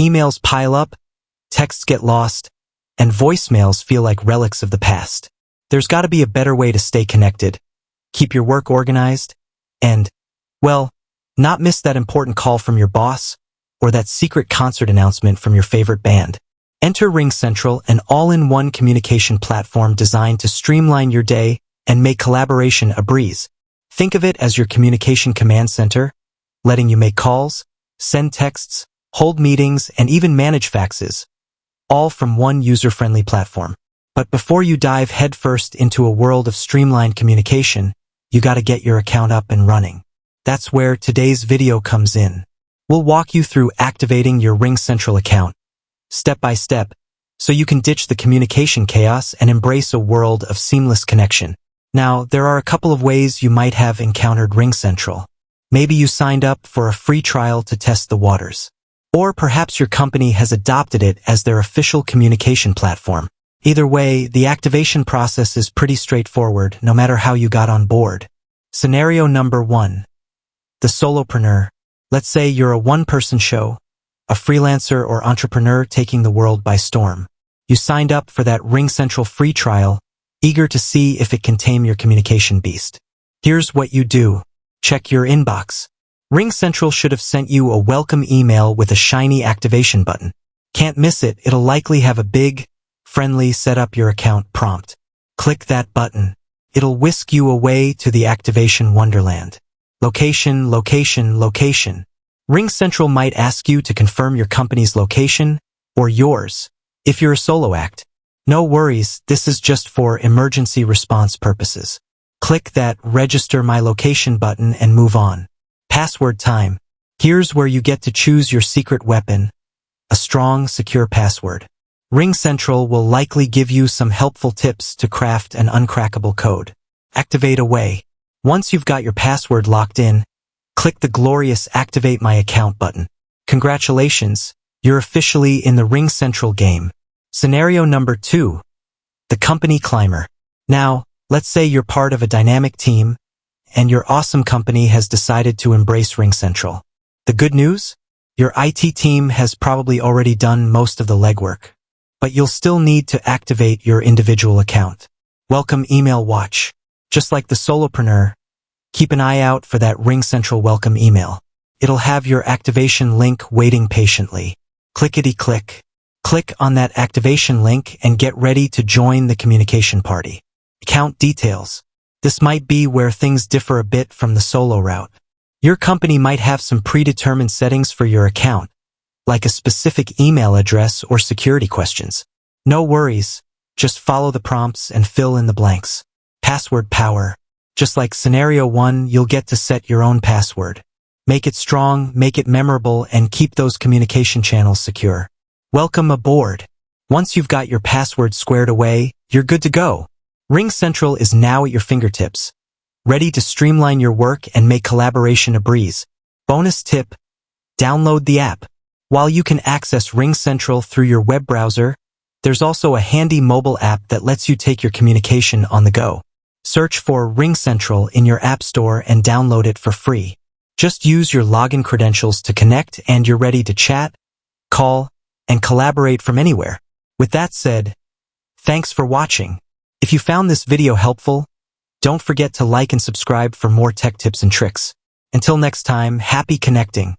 Emails pile up, texts get lost, and voicemails feel like relics of the past. There's got to be a better way to stay connected, keep your work organized, and, well, not miss that important call from your boss or that secret concert announcement from your favorite band. Enter RingCentral, an all-in-one communication platform designed to streamline your day and make collaboration a breeze. Think of it as your communication command center, letting you make calls, send texts, hold meetings, and even manage faxes, all from one user-friendly platform. But before you dive headfirst into a world of streamlined communication, you gotta get your account up and running. That's where today's video comes in. We'll walk you through activating your RingCentral account, step by step, so you can ditch the communication chaos and embrace a world of seamless connection. Now, there are a couple of ways you might have encountered RingCentral. Maybe you signed up for a free trial to test the waters. Or perhaps your company has adopted it as their official communication platform. Either way, the activation process is pretty straightforward, no matter how you got on board. Scenario number 1. The solopreneur. Let's say you're a one-person show, a freelancer or entrepreneur taking the world by storm. You signed up for that RingCentral free trial, eager to see if it can tame your communication beast. Here's what you do. Check your inbox. RingCentral should have sent you a welcome email with a shiny activation button. Can't miss it, it'll likely have a big, friendly set up your account prompt. Click that button. It'll whisk you away to the activation wonderland. Location, location, location. RingCentral might ask you to confirm your company's location, or yours, if you're a solo act. No worries, this is just for emergency response purposes. Click that Register My Location button and move on. Password time. Here's where you get to choose your secret weapon, a strong, secure password. RingCentral will likely give you some helpful tips to craft an uncrackable code. Activate away. Once you've got your password locked in, click the glorious Activate My Account button. Congratulations, you're officially in the RingCentral game. Scenario number 2. The company climber. Now, let's say you're part of a dynamic team, and your awesome company has decided to embrace RingCentral. The good news? Your IT team has probably already done most of the legwork, but you'll still need to activate your individual account. Welcome email watch. Just like the solopreneur, keep an eye out for that RingCentral welcome email. It'll have your activation link waiting patiently. Clickety-click. Click on that activation link and get ready to join the communication party. Account details. This might be where things differ a bit from the solo route. Your company might have some predetermined settings for your account, like a specific email address or security questions. No worries, just follow the prompts and fill in the blanks. Password power. Just like scenario 1, you'll get to set your own password. Make it strong, make it memorable, and keep those communication channels secure. Welcome aboard. Once you've got your password squared away, you're good to go. RingCentral is now at your fingertips, ready to streamline your work and make collaboration a breeze. Bonus tip: download the app. While you can access RingCentral through your web browser, there's also a handy mobile app that lets you take your communication on the go. Search for RingCentral in your app store and download it for free. Just use your login credentials to connect and you're ready to chat, call, and collaborate from anywhere. With that said, thanks for watching. If you found this video helpful, don't forget to like and subscribe for more tech tips and tricks. Until next time, happy connecting.